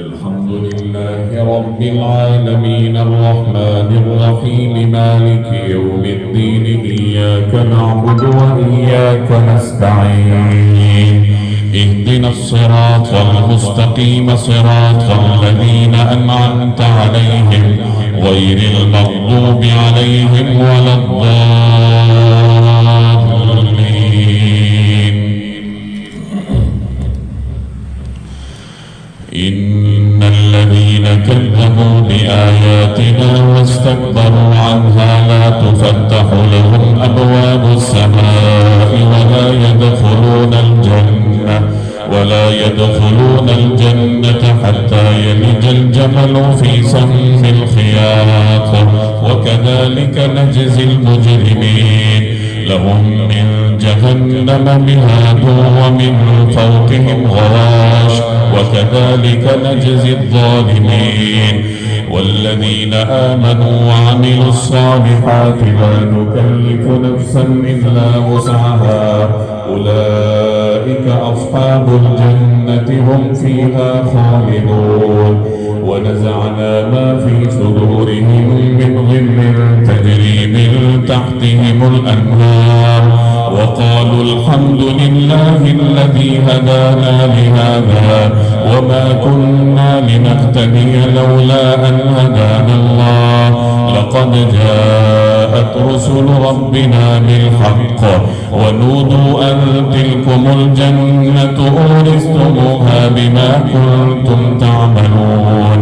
الحمد لله رب العالمين الرحمن الرحيم مالك يوم الدين إياك نعبد وإياك نستعين اهدنا الصراط المستقيم صراط الذين أنعمت عليهم غير المغضوب عليهم ولا الضالين. إن الذين كذبوا بآياتنا واستكبروا عنها لا تفتح لهم أبواب السماء ولا يدخلون الجنة حتى يلج الجمل في سم الخياط وكذلك نجزي المجرمين. لهم من جهنم مهاد ومن فوقهم غواش وكذلك نجزي الظالمين. والذين آمنوا وعملوا الصالحات لا نكلف نفسا إلا وسعها أولئك أصحاب الجنة هم فيها خالدون. ونزعنا ما في صدورهم من غل تجري من تحتهم الأنهار وقالوا الحمد لله الذي هدانا لهذا وما كنا لنهتدي لولا أن هدانا الله لقد جاءت رسل ربنا بالحق ونودوا أن تلكم الجنة أورثتموها بما كنتم تعملون.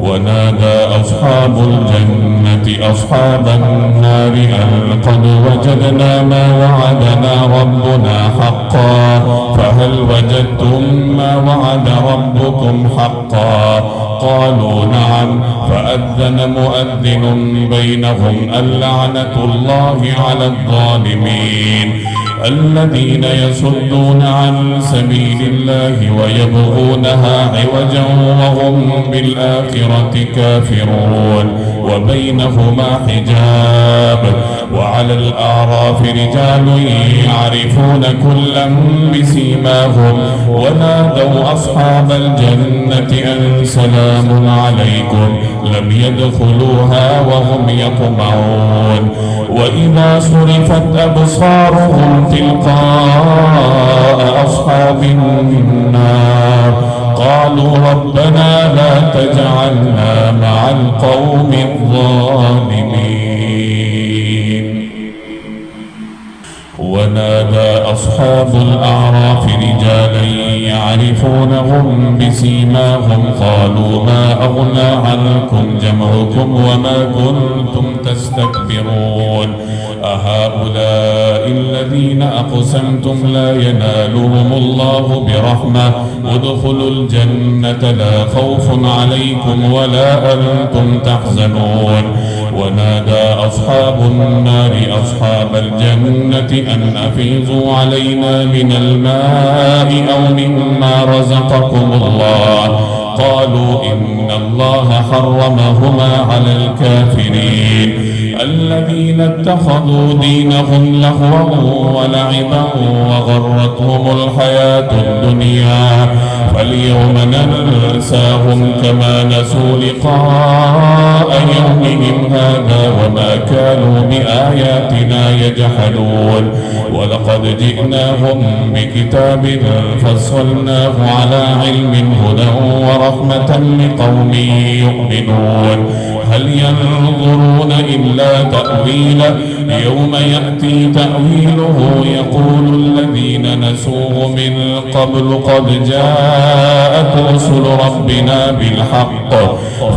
ونادى أصحاب الجنة أصحاب النار أن قد وجدنا ما وعدنا ربنا حقا فهل وجدتم ما وعد ربكم حقا؟ قالوا نعم. فأذن مؤذن بينهم اللعنة الله على الظالمين الذين يصدون عن سبيل الله ويبغونها عوجا وهم بالآخرة كافرون وبينهما حجاب. وعلى الأعراف رجال يعرفون كلا بسيماهم ونادوا أصحاب الجنة أن سلام عليكم لم يدخلوها وهم يطمعون. وإذا صرفت أبصارهم تلقاء أصحاب النار قالوا ربنا لا تجعلنا مع القوم الظالمين. ونادى أصحاب الأعراف رجالا يعرفونهم بسيماهم قالوا ما أغنى عنكم جمعكم وما كنتم تستكبرون أهؤلاء الذين أقسمتم لا ينالهم الله برحمة ادخلوا الجنة لا خوف عليكم ولا أنتم تحزنون. ونادى أصحاب النار أصحاب الجنة أن أفيضوا علينا من الماء أو مما رزقكم الله قالوا إن الله حرمهما على الكافرين الذين اتخذوا دينهم لهوا ولعبا وغرتهم الحياة الدنيا فاليوم ننساهم كما نسوا لقاء يومهم هذا وما كانوا بآياتنا يجحدون. ولقد جئناهم بكتاب فصلناه على علم هدى ورحمة لقوم يؤمنون. هل ينظرون إلا تأويله يوم يأتي تأويله يقول الذين نسوه من قبل قد جاءت رسل ربنا بالحق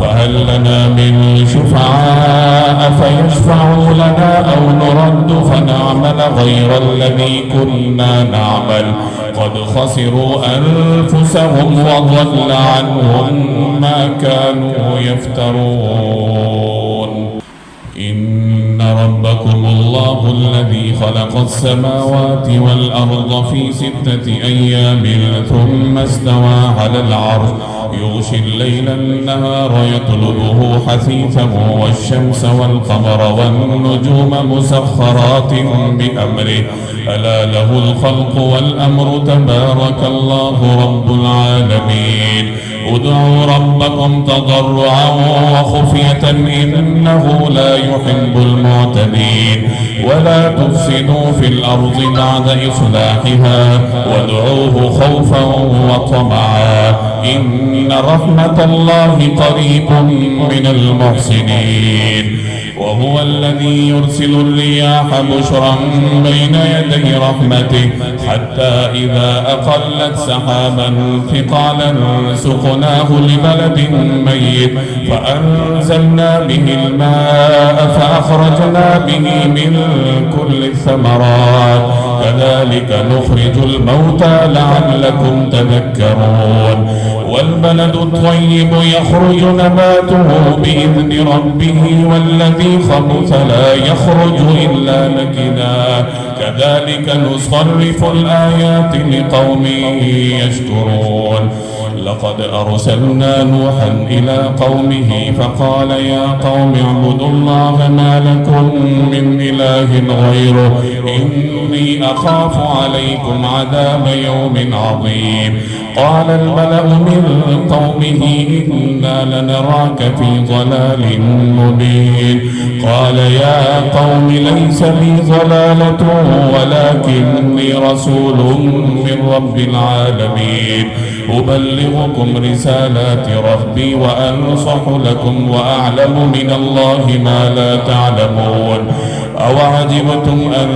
فهل لنا من شفعاء فيشفعوا لنا أو نرد فنعمل غير الذي كنا نعمل قد خسروا أنفسهم وضل عنهم ما كانوا يفترون. إن ربكم الله الذي خلق السماوات والأرض في 6 أيام ثم استوى على العرش يغشي الليل النهار يطلبه حثيثا والشمس والقمر والنجوم مسخرات بأمره ألا له الخلق والأمر تبارك الله رب العالمين. ادعوا ربكم تضرعا وخفية إنه لا يحب المعتدين ولا تفسدوا في الأرض بعد إصلاحها وادعوه خوفا وطمعا إن رحمة الله قريب من المحسنين وهو الذي يرسل الرياح بشرا بين يدي رحمته حتى إذا أقلت سحابا ثقالا سقناه لبلد ميت فأنزلنا به الماء فأخرجنا به من كل الثمرات كذلك نخرج الموتى لعلكم تذكرون والبلد الطيب يخرج نباته بإذن ربه والذي خبث لا يخرج إلا نكدا كذلك نصرف الآيات لقوم يشكرون لقد أرسلنا نوحا إلى قومه فقال يا قوم اعبدوا الله ما لكم من إله غيره إني أخاف عليكم عذاب يوم عظيم قال الملأ من قومه إنا لنراك في ضلال مبين قال يا قوم ليس بي ضلالة ولكني رسول من رب العالمين أبلغكم رسالات ربي وأنصح لكم وأعلم من الله ما لا تعلمون أوعجبتم أن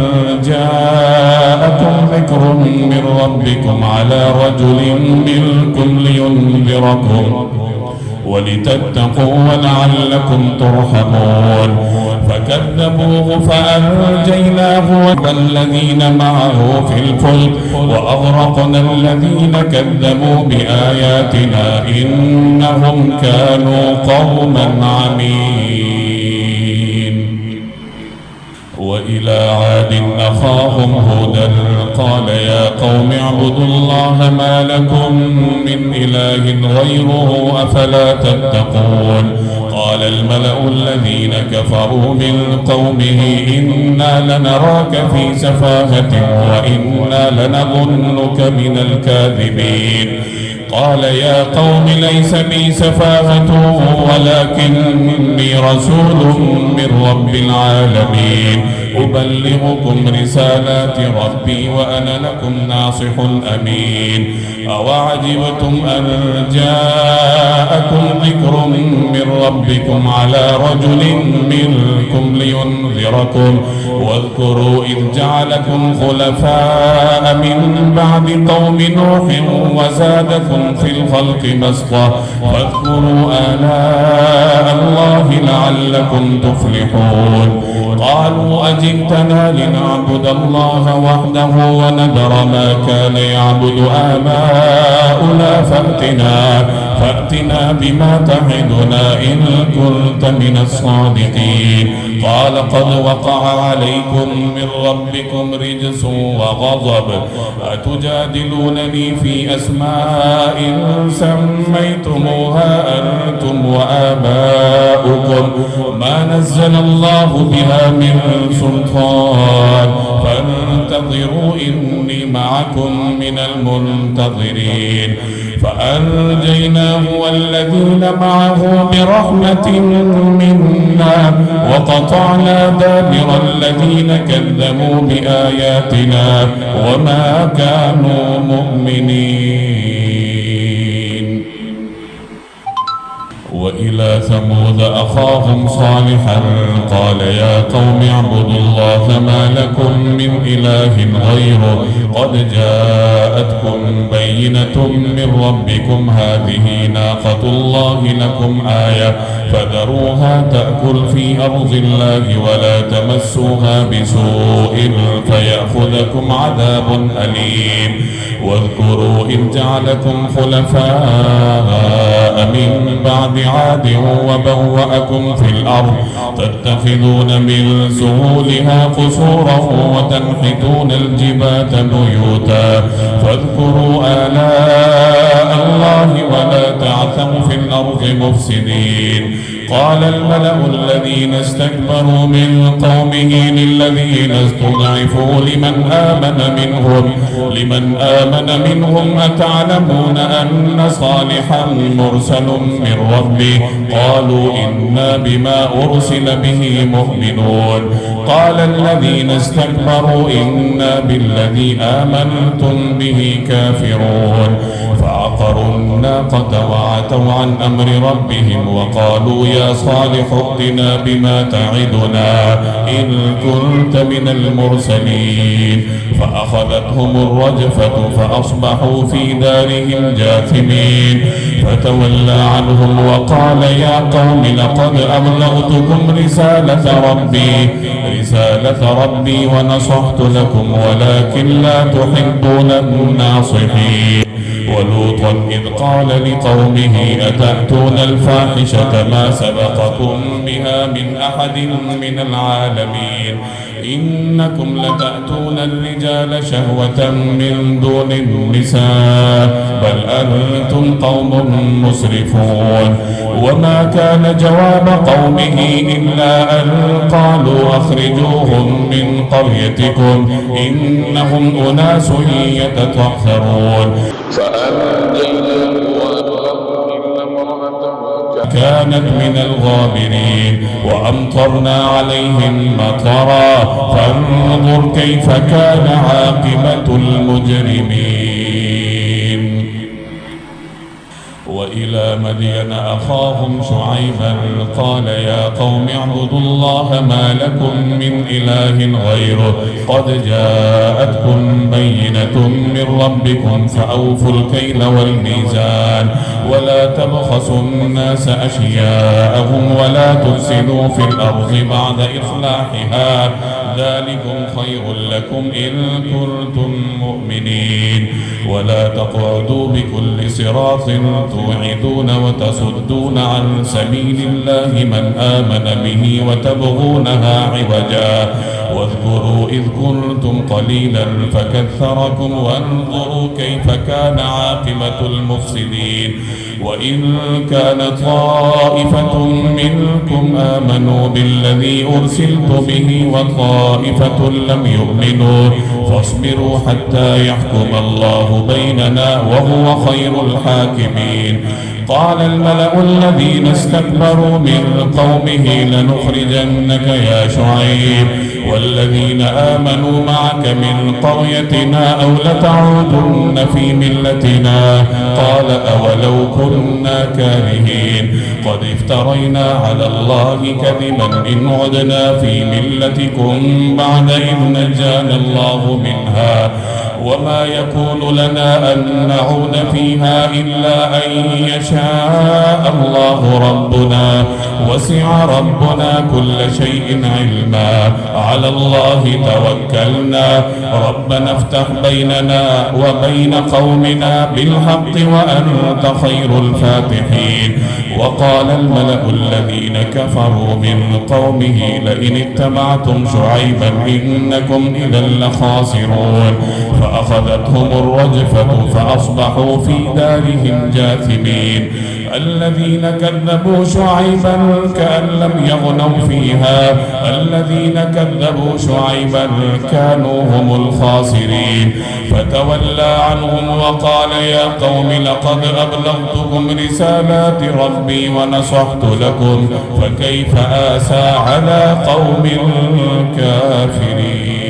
جاءكم ذكر من ربكم على رجل منكم لينذركم ولتتقوا ولعلكم ترحمون فكذبوه فأنجيناه والذين معه في الفلك وأغرقنا الذين كذبوا بآياتنا إنهم كانوا قوما عمين وإلى عاد أخاهم هودا قال يا قوم اعبدوا الله ما لكم من إله غيره أفلا تتقون قال الملأ الذين كفروا من قومه إنا لنراك في سفاهة وإنا لنظنك من الكاذبين قال يا قوم ليس بي سفاهة ولكني رسول من رب العالمين أبلغكم رسالات ربي وأنا لكم ناصح أمين أوعجبتم أن جاءكم ذكر من ربكم على رجل منكم لينذركم واذكروا إذ جعلكم خلفاء من بعد قوم نوح وزادكم في الخلق بسطة فاذكروا آلاء الله لعلكم تفلحون قالوا أجئتنا لنعبد الله وحده ونذر ما كان يعبد آباؤنا فأتنا بما تعدنا إن كنت من الصادقين قال قد وقع عليكم من ربكم رجس وغضب أتجادلونني في أسماء سميتموها أنتم وآباؤكم ما نزل الله بها من سلطان فانتظروا إني معكم من المنتظرين فأنجيناه والذين معه برحمة منا وقطعنا دابر الذين كذبوا بآياتنا وما كانوا مؤمنين وإلى ثمود أخاهم صالحا قال يا قوم اعبدوا الله ما لكم من إله غيره قد جاءتكم بينة من ربكم هذه ناقة الله لكم آية فذروها تأكل في أرض الله ولا تمسوها بسوء فيأخذكم عذاب أليم واذكروا إذ جعلكم خلفاء من بعد عاد وبوأكم في الأرض تتخذون من سهولها قصورا وتنحتون الجبال بيوتا فاذكروا آلاء الله ولا تعثوا في الأرض مفسدين قال الملأ الذين استكبروا من قومه للذين استضعفوا لمن آمن منهم أتعلمون أن صالحا مرسل من ربه قالوا إنا بما أرسل به مؤمنون قال الذين استكبروا إنا بالذي آمنتم به كافرون فعقروا الناقة وعتوا عن أمر ربهم وقالوا يا صالح ائتنا بما تعدنا إن كنت من المرسلين فأخذتهم الرجفة فأصبحوا في دارهم جاثمين فتولى عنهم وقال يا قوم لقد أبلغتكم رسالة ربي ونصحت لكم ولكن لا تحبون الناصحين ولوطا إذ قال لقومه أتأتون الفاحشة ما سبقكم بها من أحد من العالمين إنكم لتأتون الرجال شهوة من دون النساء بل أنتم قوم مسرفون وما كان جواب قومه إلا أن قالوا أخرجوهم من قريتكم إنهم أناس يتطهرون فأنجيناه إلا امرأته كانت من الغابرين وأمطرنا عليهم مطرا فانظر كيف كان عاقبة المجرمين وإلى مدين أخاهم شعيبا قال يا قوم اعبدوا الله ما لكم من إله غيره قد جاءتكم بينة من ربكم فأوفوا الكيل والميزان ولا تبخسوا الناس أشياءهم ولا تفسدوا في الأرض بعد إصلاحها ذلكم خير لكم إن كنتم مؤمنين ولا تقعدوا بكل صراط توعدون وتصدون عن سبيل الله من آمن به وتبغونها عوجا واذكروا إذ كنتم قليلا فكثركم وانظروا كيف كان عاقبة المفسدين وإن كانت طائفة منكم آمنوا بالذي أرسلت به وطائفة لم يؤمنوا فاصبروا حتى يحكم الله بيننا وهو خير الحاكمين قال الملأ الذين استكبروا من قومه لنخرجنك يا شعيب والذين آمنوا معك من قريتنا أو لتعودن في ملتنا قال أولو كنا كارهين قد افترينا على الله كذبا إن عدنا في ملتكم بعد إذ نجانا الله منها وما يكون لنا أن نعود فيها إلا أن يشاء الله ربنا وسع ربنا كل شيء علما على الله توكلنا ربنا افتح بيننا وبين قومنا بالحق وأنت خير الفاتحين وقال الملأ الذين كفروا من قومه لئن اتبعتم شعيبا إنكم إذا لخاسرون فأخذتهم الرجفة فأصبحوا في دارهم جاثمين الذين كذبوا شعيبا كأن لم يغنوا فيها الذين كذبوا شعيبا كانوا هم الخاسرين فتولى عنهم وقال يا قوم لقد أبلغتكم رسالات ربي ونصحت لكم فكيف آسى على قوم كافرين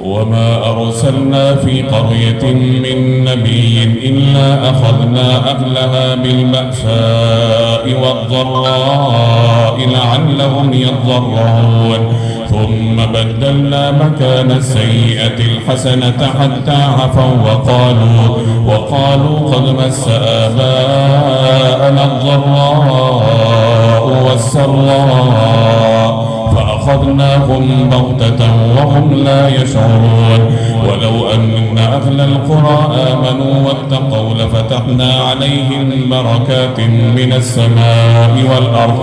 وما أرسلنا في قرية من نبي إلا أخذنا أهلها بالبأساء والضراء لعلهم يضرعون ثم بدلنا مكان السيئة الحسنة حتى عفوا وقالوا قد مس آباءنا الضراء والسراء فأخذناهم بغتة وهم لا يشعرون ولو أن أهل القرى آمنوا واتقوا لفتحنا عليهم بركات من السماء والأرض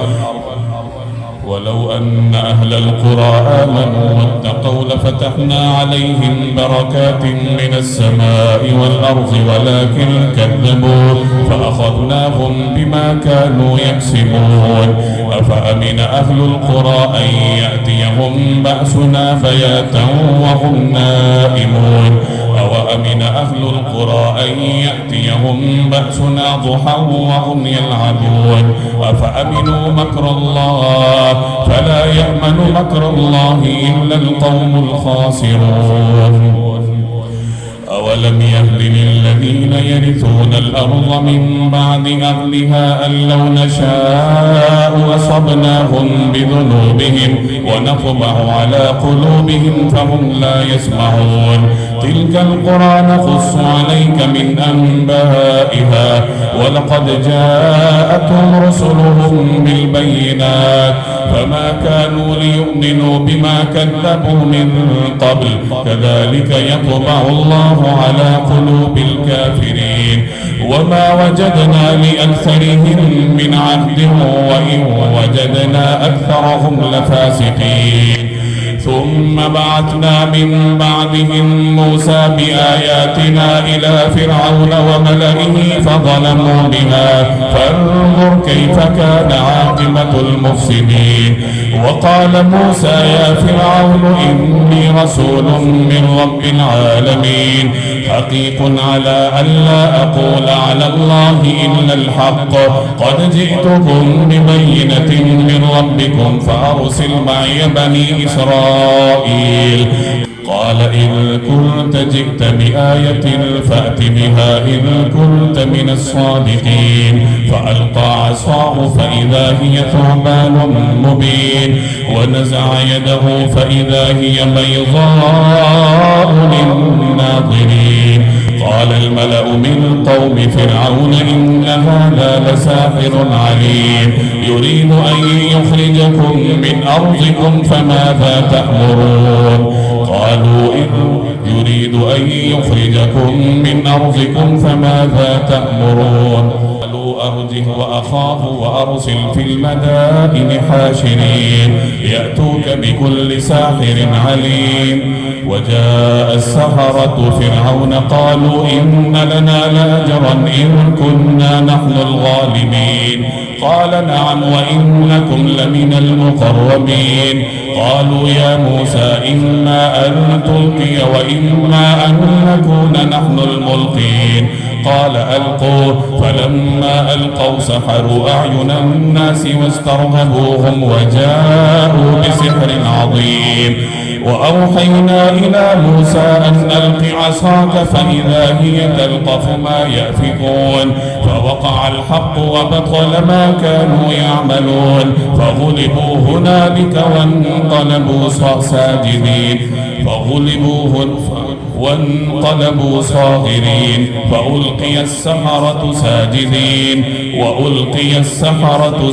ولو أن أهل القرى آمنوا واتقوا لفتحنا عليهم بركات من السماء والأرض ولكن كذبوا فأخذناهم بما كانوا يكسبون. أفأمن أهل القرى أن يأتيهم بأسنا بياتا وهم نائمون أوأمن أهل القرى أن يأتيهم بأسنا ضحى وهم يلعبون. أفأمنوا مكر الله فلا يأمن مكر الله إلا القوم الخاسرون. أولم يهد للذين يرثون الأرض من بعد أهلها أن لو نشاء أصبناهم بذنوبهم ونطبع على قلوبهم فهم لا يسمعون. تلك القرى نقص عليك من أنبائها ولقد جاءتهم رسلهم بالبينات فما كانوا ليؤمنوا بما كذبوا من قبل كذلك يطبع الله على قلوب الكافرين. وما وجدنا لأكثرهم من عهد وإن وجدنا أكثرهم لفاسقين. ثم بعثنا من بعدهم موسى بآياتنا إلى فرعون وملئه فظلموا بها فانظر كيف كان عاقبة المفسدين. وقال موسى يا فرعون إني رسول من رب العالمين حقيق على ألا أقول على الله إلا الحق قد جئتكم ببينة من ربكم فأرسل معي بني إسرائيل. قال إن كنت جئت بآية فأت بها إن كنت من الصادقين. فألقى عصاه فإذا هي ثعبان مبين ونزع يده فإذا هي بيضاء للناظرين. قال الملأ من قوم فرعون إن هذا لساحر عليم يريد أن يخرجكم من أرضكم فماذا تأمرون. قالوا إن يريد أن يخرجكم من أرضكم فماذا تأمرون. قالوا أرجه وأخاه وأرسل في المدائن حاشرين يأتوك بكل ساحر عليم. وجاء السحرة فرعون قالوا إن لنا لأجرا إن كنا نحن الغالبين. قال نعم وإنكم لمن المقربين. قالوا يا موسى إما أن تلقي وإما أن نكون نحن الملقين. قال ألقوا فلما ألقوا سحروا أعين الناس واسترهبوهم وجاءوا بسحر عظيم. وأوحينا إلى موسى أن ألق عصاك فإذا هي تلقف ما يأفكون. فوقع الحق وبطل ما كانوا يعملون فغلبوا هنالك وانقلبوا صاغرين فألقي السحرة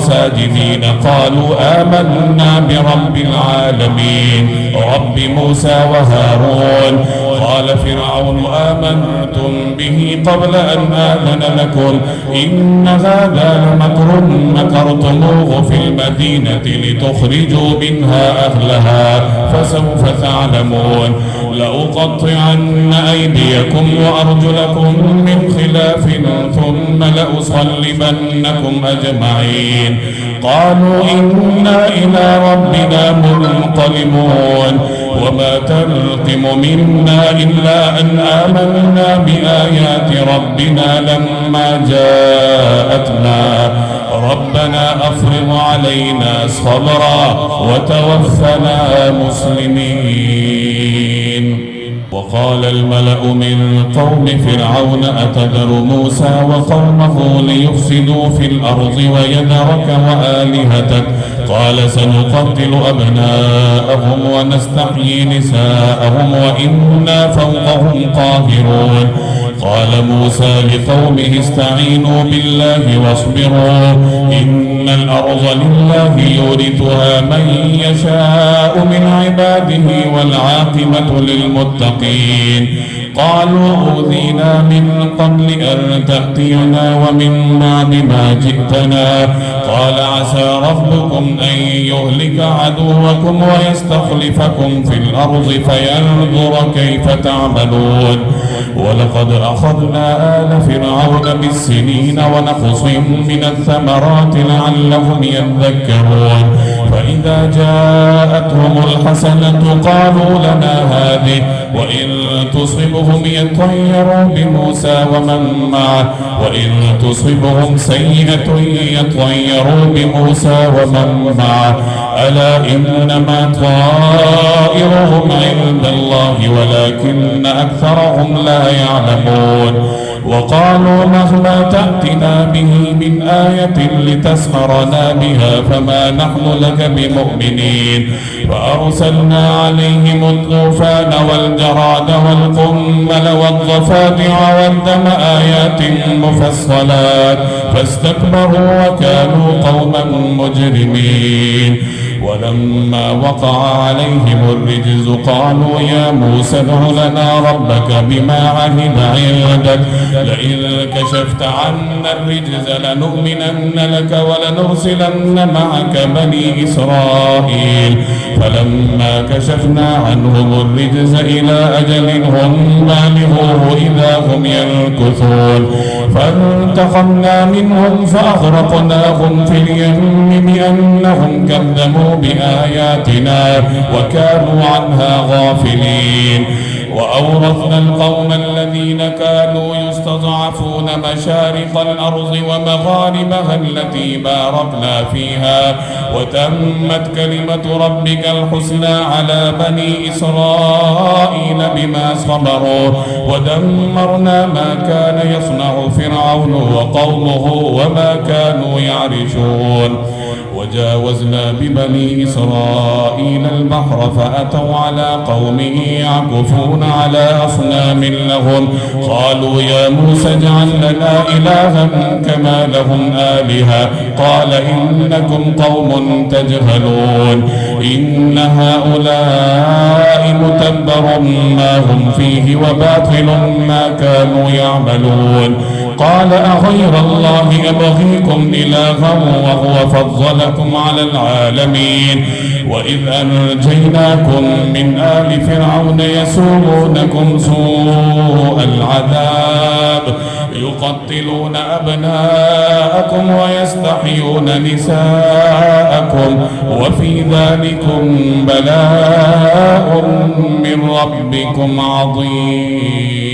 ساجدين قالوا آمنا برب العالمين رب موسى وهارون. قال فرعون آمنتم به قبل أن آذن لكم إن هذا لمكر مكرتموه في المدينة لتخرجوا منها أهلها فسوف تعلمون. لأقطعن أيديكم وأرجلكم من خلاف ثم لأصلبنكم أجمعين. قالوا إنا إلى ربنا منقلبون. وما تنقم منا إلا أن آمنا بآيات ربنا لما جاءتنا ربنا أفرغ علينا صبرا وتوفنا مسلمين. وقال الملأ من قوم فرعون أتذر موسى وقومه ليفسدوا في الأرض ويذرك وآلهتك قال سنقتل أبناءهم ونستحيي نساءهم وإنا فوقهم قاهرون. قال موسى لقومه استعينوا بالله واصبروا إن الأرض لله يورثها من يشاء من عباده والعاقبة للمتقين. قالوا أوذينا من قبل أن تأتينا ومن بعد ما جئتنا قال عسى ربكم أن يهلك عدوكم ويستخلفكم في الأرض فينظر كيف تعملون ولقد أخذنا آل فرعون بالسنين ونقص من الثمرات لعلهم يذكرون فإذا جاءتهم الحسنة قالوا لنا هذه وإن تصبهم يطيروا بموسى ومن معه وإن تصبهم سيئة يطيروا بموسى ومن معه ألا إنما طائرهم عند الله ولكن أكثرهم لا يعلمون وقالوا مهما تأتنا به من آية لتسحرنا بها فما نحن لك بمؤمنين فأرسلنا عليهم الطوفان والجراد والقمل والضفادع والدم آيات مفصلات فاستكبروا وكانوا قوما مجرمين ولما وقع عليهم الرجز قالوا يا موسى ادع لنا ربك بما عهد عندك لئن كشفت عنا الرجز لنؤمنن لك ولنرسلن معك بني إسرائيل فلما كشفنا عنهم الرجز إلى أجل هم بالغوه إذا هم ينكثون فانتقمنا منهم فأغرقناهم في اليم بأنهم كذبوا بآياتنا وكانوا عنها غافلين وأورثنا القوم الذين كانوا يستضعفون مشارق الأرض ومغاربها التي باركنا فيها وتمت كلمة ربك الحسنى على بني إسرائيل بما صبروا ودمرنا ما كان يصنع فرعون وقومه وما كانوا يعرشون وجاوزنا ببني إسرائيل البحر فأتوا على قوم يعكفون على أصنام لهم قالوا يا موسى اجعل لنا إلها كما لهم آلهة قال إنكم قوم تجهلون إن هؤلاء متبر ما هم فيه وباطل ما كانوا يعملون قال أغير الله أبغيكم إلها وهو فضلكم على العالمين وإذ أنجيناكم من آل فرعون يسومونكم سوء العذاب يقتلون أبناءكم ويستحيون نساءكم وفي ذلكم بلاء من ربكم عظيم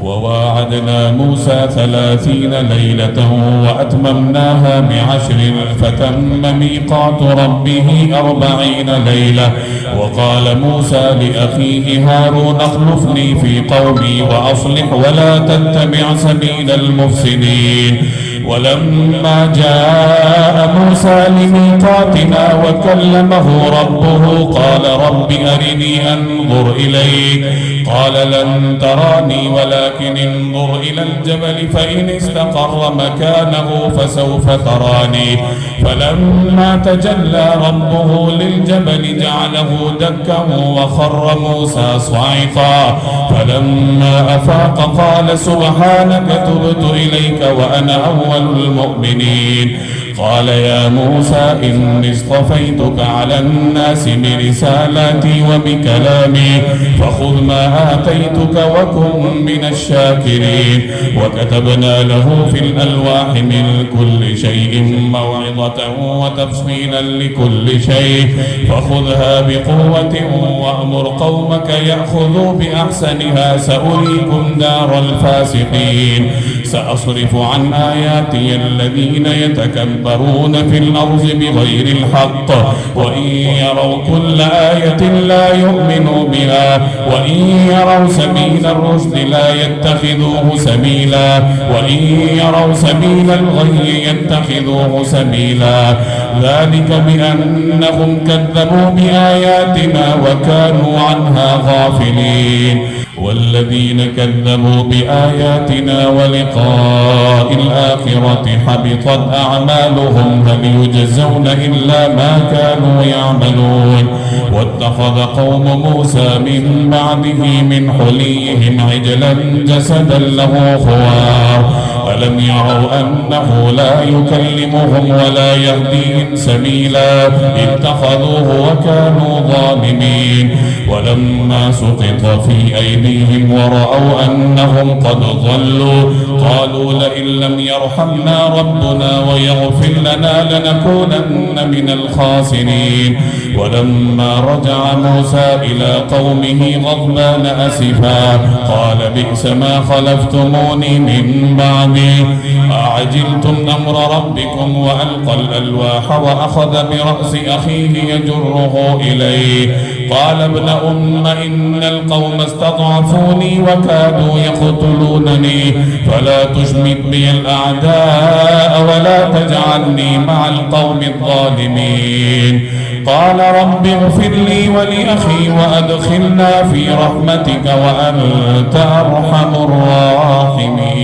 وواعدنا موسى 30 ليلة وأتممناها ب10 فتم ميقات ربه 40 ليلة وقال موسى لأخيه هارون اخلفني في قومي وأصلح ولا تتبع سبيل المفسدين ولما جاء موسى لميقاتنا وكلمه ربه قال رب أرني أنظر إليك قال لن تراني ولكن انظر إلى الجبل فإن استقر مكانه فسوف تراني فلما تجلى ربه للجبل جعله دكا وخر موسى صعقا فلما أفاق قال سبحانك تبت إليك وأنا أول المؤمنين قال يا موسى إني اصطفيتك على الناس برسالاتي وبكلامي فخذ ما آتيتك وكن من الشاكرين وكتبنا له في الألواح من كل شيء موعظة وتفصيلا لكل شيء فخذها بقوة وأمر قومك يأخذوا بأحسنها سأريكم دار الفاسقين سأصرف عن آياتي الذين يتكبرون في الأرض بغير الحق وإن يروا كل آية لا يؤمنوا بها وإن يروا سبيل الرشد لا يتخذوه سبيلا وإن يروا سبيل الغي يتخذوه سبيلا ذلك بأنهم كذبوا بآياتنا وكانوا عنها غافلين والذين كذبوا بآياتنا ولقاء الآخرة حبطت أعمالهم هل يجزون إلا ما كانوا يعملون واتخذ قوم موسى من بعده من حليهم عجلا جسدا له خوار ألم يروا أنه لا يكلمهم ولا يهديهم سبيلا اتخذوه وكانوا ظالمين ولما سقط في أيديهم ورأوا أنهم قد ضلوا قالوا لئن لم يرحمنا ربنا ويغفر لنا لنكونن من الخاسرين ولما رجع موسى إلى قومه غضبان أسفا قال بئس ما خلفتموني من بعدي أعجلتم أمر ربكم وألقى الألواح وأخذ برأس أخيه يجره إليه قال ابن أم إن القوم استضعفوني وكادوا يقتلونني فلا تشمت بي الأعداء ولا تجعلني مع القوم الظالمين قال رب اغفر لي ولأخي وأدخلنا في رحمتك وأنت أرحم الراحمين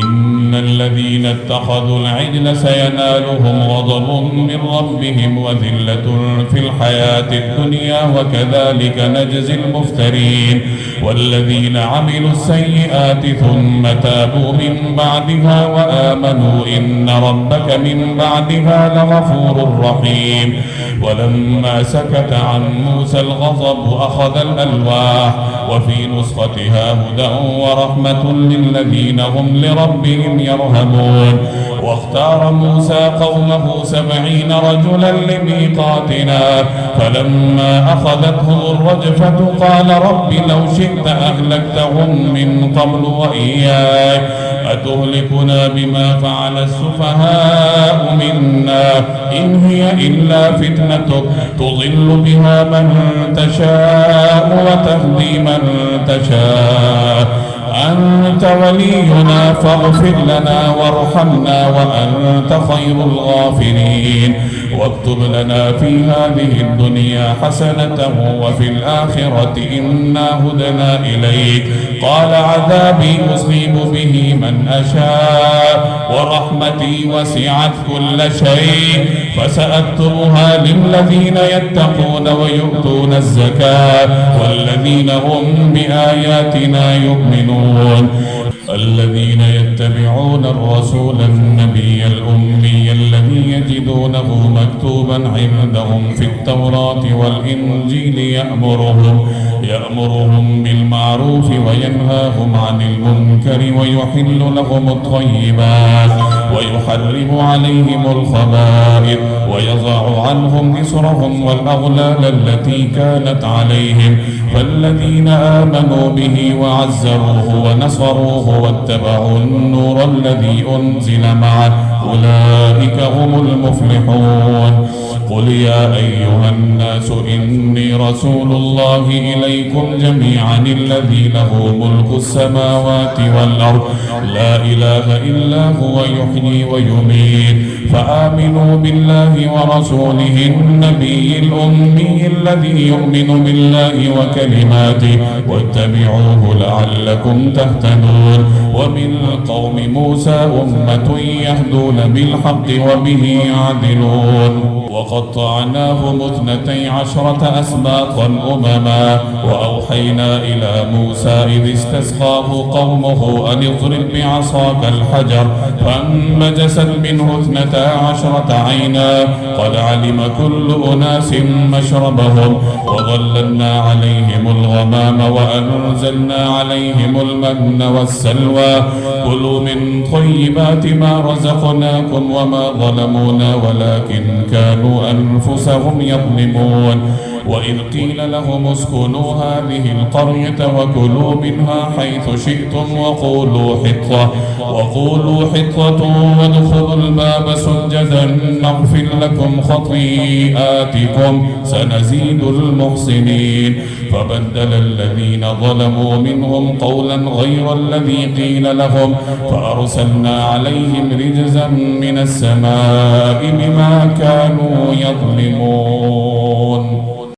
إن الذين اتخذوا العجل سينالهم غضب من ربهم وذلة في الحياة الدنيا وكذلك نجزي المفترين والذين عملوا السيئات ثم تابوا من بعدها وآمنوا إن ربك من بعدها لغفور رحيم ولما سكت عن موسى الغضب أخذ الألواح وفي نسختها هدى ورحمة للذين هم لربهم يرهبون واختار موسى قومه 70 رجلا لميقاتنا فلما أخذتهم الرجفة قال رب لو شئت أهلكتهم من قبل وإياي أتهلكنا بما فعل السفهاء منا إن هي إلا فتنتك تضل بها من تشاء وتهدي من تشاء أنت ولينا فاغفر لنا وارحمنا وأنت خير الغافرين واكتب لنا في هذه الدنيا حسنة وفي الآخرة إنا هدنا إليك قال عذابي أصيب به من أشاء ورحمتي وسعت كل شيء فسأكتبها للذين يتقون ويؤتون الزكاة والذين هم بآياتنا يؤمنون الذين يتبعون الرسول النبي الأمي الذي يجدونه مكتوبا عندهم في التوراة والإنجيل يأمرهم بالمعروف وينهاهم عن المنكر ويحل لهم الطيبات ويحرم عليهم الخبائث ويضع عنهم إصرهم والأغلال التي كانت عليهم فالذين آمنوا به وعزروه ونصروه واتبعوا النور الذي أنزل معه أولئك هم المفلحون قل يا أيها الناس إني رسول الله إليكم جميعا الذي له ملك السماوات والأرض لا إله إلا هو يحيي ويميت فآمنوا بالله ورسوله النبي الأمي الذي يؤمن بالله وكلماته واتبعوه لعلكم تهتدون ومن قوم موسى أمة يهدون بالحق وبه يعدلون وقطعناهم 12 أسباطا أمما وأوحينا إلى موسى إذ استسقاه قومه أن اضرب بعصاك الحجر فانبجست منه 12 عينا قد علم كل أناس مشربهم وظللنا عليهم الغمام وأنزلنا عليهم المن والسلوى كلوا من طيبات ما رزقناكم وما ظلمونا ولكن كانوا أنفسهم يظلمون وإذ قيل لهم اسكنوا هذه القرية وكلوا منها حيث شئتم وقولوا حطة وادخلوا الباب سجدا نغفر لكم خطيئاتكم سنزيد المحسنين فبدل الذين ظلموا منهم قولا غير الذي قيل لهم فأرسلنا عليهم رجزا من السماء بما كانوا يظلمون